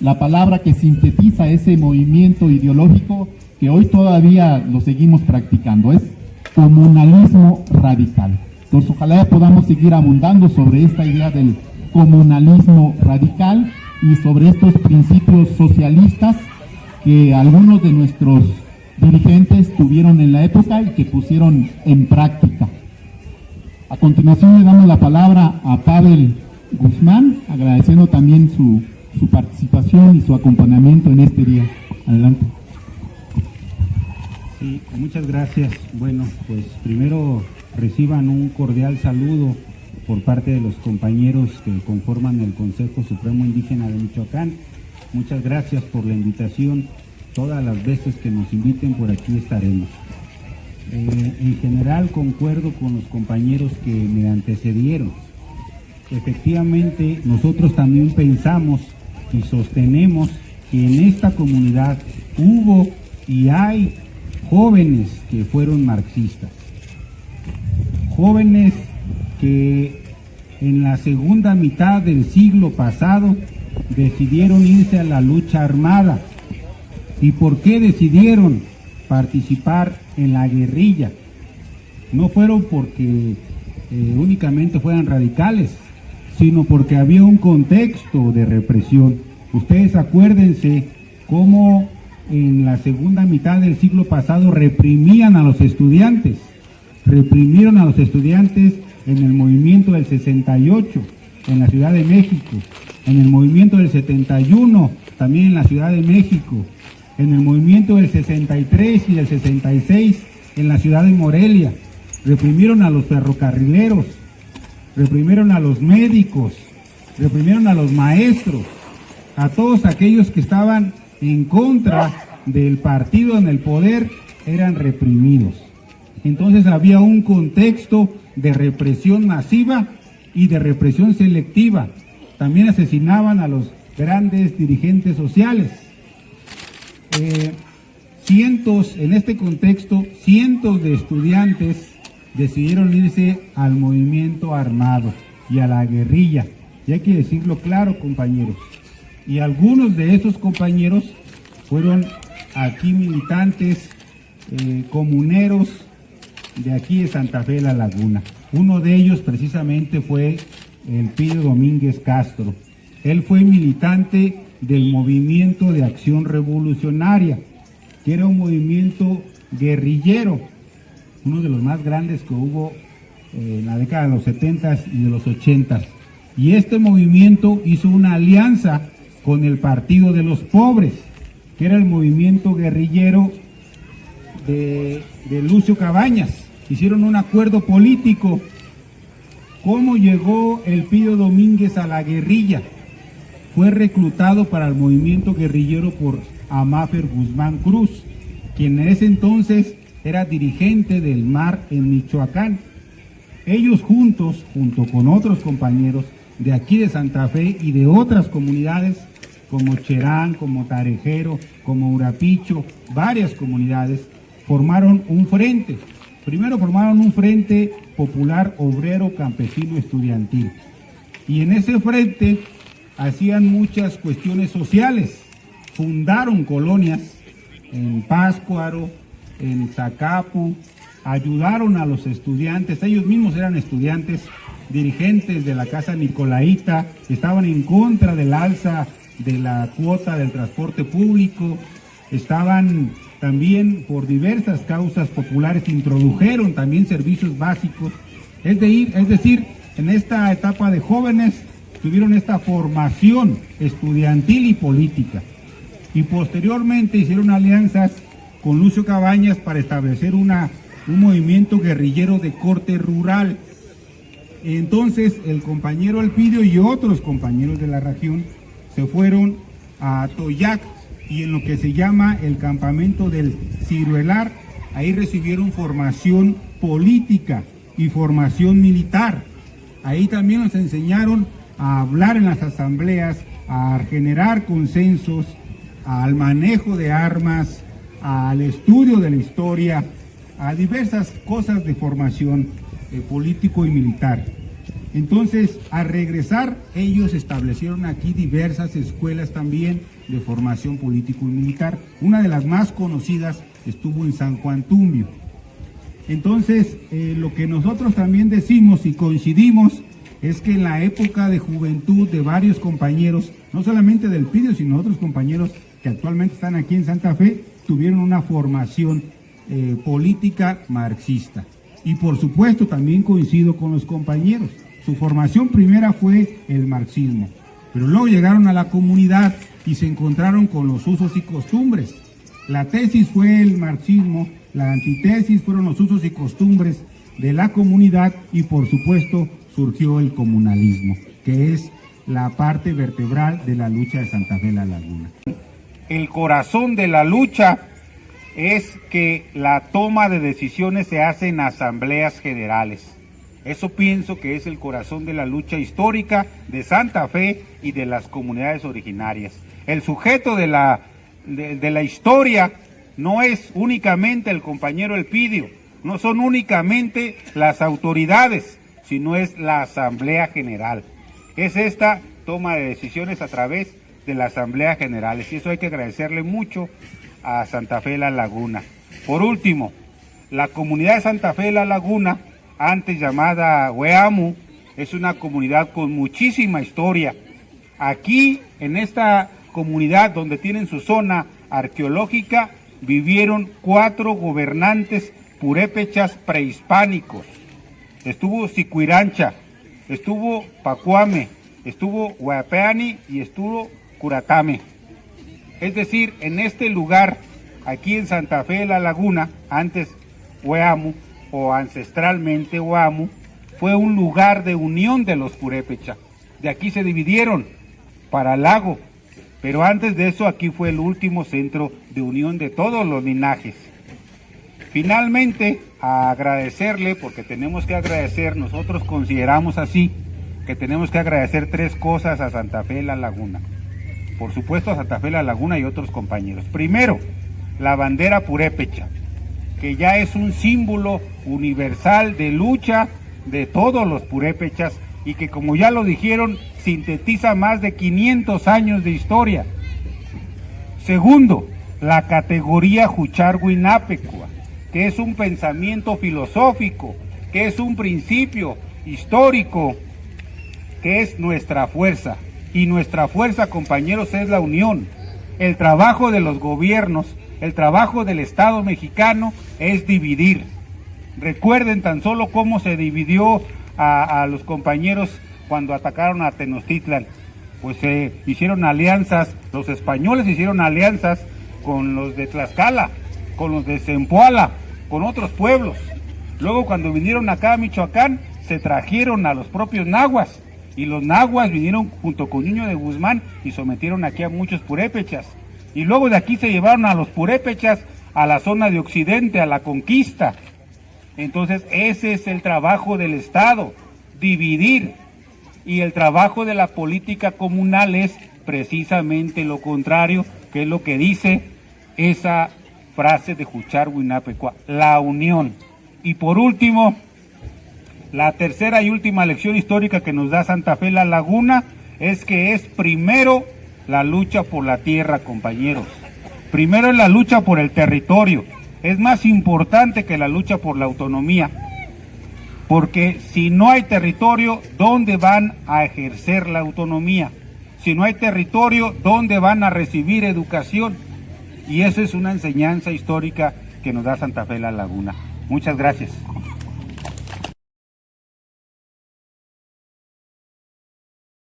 La palabra que sintetiza ese movimiento ideológico que hoy todavía lo seguimos practicando es comunalismo radical. Entonces ojalá podamos seguir abundando sobre esta idea del comunalismo radical y sobre estos principios socialistas que algunos de nuestros dirigentes tuvieron en la época y que pusieron en práctica. A continuación le damos la palabra a Pavel Guzmán, agradeciendo también su participación y su acompañamiento en este día. Adelante. Sí, muchas gracias. Bueno, pues primero reciban un cordial saludo por parte de los compañeros que conforman el Consejo Supremo Indígena de Michoacán. Muchas gracias por la invitación. Todas las veces que nos inviten, por aquí estaremos. En general concuerdo con los compañeros que me antecedieron. Efectivamente, nosotros también pensamos y sostenemos que en esta comunidad hubo y hay jóvenes que fueron marxistas, jóvenes que en la segunda mitad del siglo pasado decidieron irse a la lucha armada. ¿Y por qué decidieron participar en la guerrilla? No fueron porque únicamente fueran radicales, sino porque había un contexto de represión. Ustedes acuérdense cómo en la segunda mitad del siglo pasado reprimían a los estudiantes. Reprimieron a los estudiantes en el movimiento del 68 en la Ciudad de México, en el movimiento del 71 también en la Ciudad de México, en el movimiento del 63 y del 66 en la ciudad de Morelia. Reprimieron a los ferrocarrileros, reprimieron a los médicos, reprimieron a los maestros, a todos aquellos que estaban en contra del partido en el poder, eran reprimidos. Entonces había un contexto de represión masiva y de represión selectiva. También asesinaban a los grandes dirigentes sociales. En este contexto, cientos de estudiantes decidieron irse al movimiento armado y a la guerrilla. Y hay que decirlo claro, compañeros. Y algunos de esos compañeros fueron aquí militantes comuneros de aquí de Santa Fe de la Laguna. Uno de ellos precisamente fue el Pidio Domínguez Castro. Él fue militante del Movimiento de Acción Revolucionaria, que era un movimiento guerrillero, uno de los más grandes que hubo en la década de los 70s y de los 80s. Y este movimiento hizo una alianza con el Partido de los Pobres, que era el movimiento guerrillero de Lucio Cabañas. Hicieron un acuerdo político. ¿Cómo llegó el Pidio Domínguez a la guerrilla? Fue reclutado para el movimiento guerrillero por Amáfer Guzmán Cruz, quien en ese entonces era dirigente del MAR en Michoacán. Ellos junto con otros compañeros de aquí de Santa Fe y de otras comunidades, como Cherán, como Tarejero, como Urapicho, varias comunidades, formaron un frente. Primero formaron un frente popular obrero campesino estudiantil. Y en ese frente hacían muchas cuestiones sociales. Fundaron colonias en Pátzcuaro, en Zacapu, ayudaron a los estudiantes. Ellos mismos eran estudiantes, dirigentes de la Casa Nicolaita, estaban en contra del alza de la cuota del transporte público, estaban también por diversas causas populares, introdujeron también servicios básicos. Es decir, en esta etapa de jóvenes tuvieron esta formación estudiantil y política. Y posteriormente hicieron alianzas con Lucio Cabañas para establecer un movimiento guerrillero de corte rural. Entonces el compañero Elpidio y otros compañeros de la región se fueron a Toyac y en lo que se llama el campamento del Ciruelar, ahí recibieron formación política y formación militar. Ahí también nos enseñaron a hablar en las asambleas, a generar consensos, al manejo de armas, al estudio de la historia, a diversas cosas de formación político y militar. Entonces, al regresar, ellos establecieron aquí diversas escuelas también de formación político y militar. Una de las más conocidas estuvo en San Juan Tumbio. Entonces, lo que nosotros también decimos y coincidimos es que en la época de juventud de varios compañeros, no solamente del PIDIO, sino otros compañeros que actualmente están aquí en Santa Fe, tuvieron una formación política marxista. Y por supuesto también coincido con los compañeros. Su formación primera fue el marxismo, pero luego llegaron a la comunidad y se encontraron con los usos y costumbres. La tesis fue el marxismo, la antitesis fueron los usos y costumbres de la comunidad y por supuesto surgió el comunalismo, que es la parte vertebral de la lucha de Santa Fe La Laguna. El corazón de la lucha es que la toma de decisiones se hace en asambleas generales. Eso pienso que es el corazón de la lucha histórica de Santa Fe y de las comunidades originarias. El sujeto de la historia no es únicamente el compañero Elpidio, no son únicamente las autoridades, sino es la Asamblea General. Es esta toma de decisiones a través de la Asamblea General, y eso hay que agradecerle mucho a Santa Fe La Laguna. Por último, la comunidad de Santa Fe La Laguna, antes llamada Hueamu, es una comunidad con muchísima historia. Aquí, en esta comunidad donde tienen su zona arqueológica, vivieron 4 gobernantes purépechas prehispánicos. Estuvo Sicuirancha, estuvo Pacuame, estuvo Huapeani y estuvo Curatame. Es decir, en este lugar, aquí en Santa Fe La Laguna, antes Hueamu, o ancestralmente Huamu, fue un lugar de unión de los purépecha. De aquí se dividieron para Lago, pero antes de eso aquí fue el último centro de unión de todos los linajes. Finalmente, a agradecerle, porque tenemos que agradecer, nosotros consideramos así, que tenemos que agradecer 3 cosas a Santa Fe La Laguna. Por supuesto a Santa Fe La Laguna y otros compañeros. Primero, la bandera purépecha, que ya es un símbolo universal de lucha de todos los purépechas y que, como ya lo dijeron, sintetiza más de 500 años de historia. Segundo, la categoría Jucharguinapecua, que es un pensamiento filosófico, que es un principio histórico, que es nuestra fuerza. Y nuestra fuerza, compañeros, es la unión. El trabajo de los gobiernos, el trabajo del Estado mexicano es dividir. Recuerden tan solo cómo se dividió a los compañeros cuando atacaron a Tenochtitlan. Pues se hicieron alianzas, los españoles hicieron alianzas con los de Tlaxcala, con los de Zempoala, con otros pueblos. Luego cuando vinieron acá a Michoacán, se trajeron a los propios nahuas. Y los nahuas vinieron junto con Niño de Guzmán y sometieron aquí a muchos purépechas. Y luego de aquí se llevaron a los purépechas a la zona de Occidente, a la conquista. Entonces ese es el trabajo del Estado, dividir. Y el trabajo de la política comunal es precisamente lo contrario, que es lo que dice esa frase de Jucharguinapecua, la unión. Y por último, la tercera y última lección histórica que nos da Santa Fe La Laguna es que es primero la lucha por la tierra, compañeros. Primero es la lucha por el territorio. Es más importante que la lucha por la autonomía. Porque si no hay territorio, ¿dónde van a ejercer la autonomía? Si no hay territorio, ¿dónde van a recibir educación? Y eso es una enseñanza histórica que nos da Santa Fe La Laguna. Muchas gracias.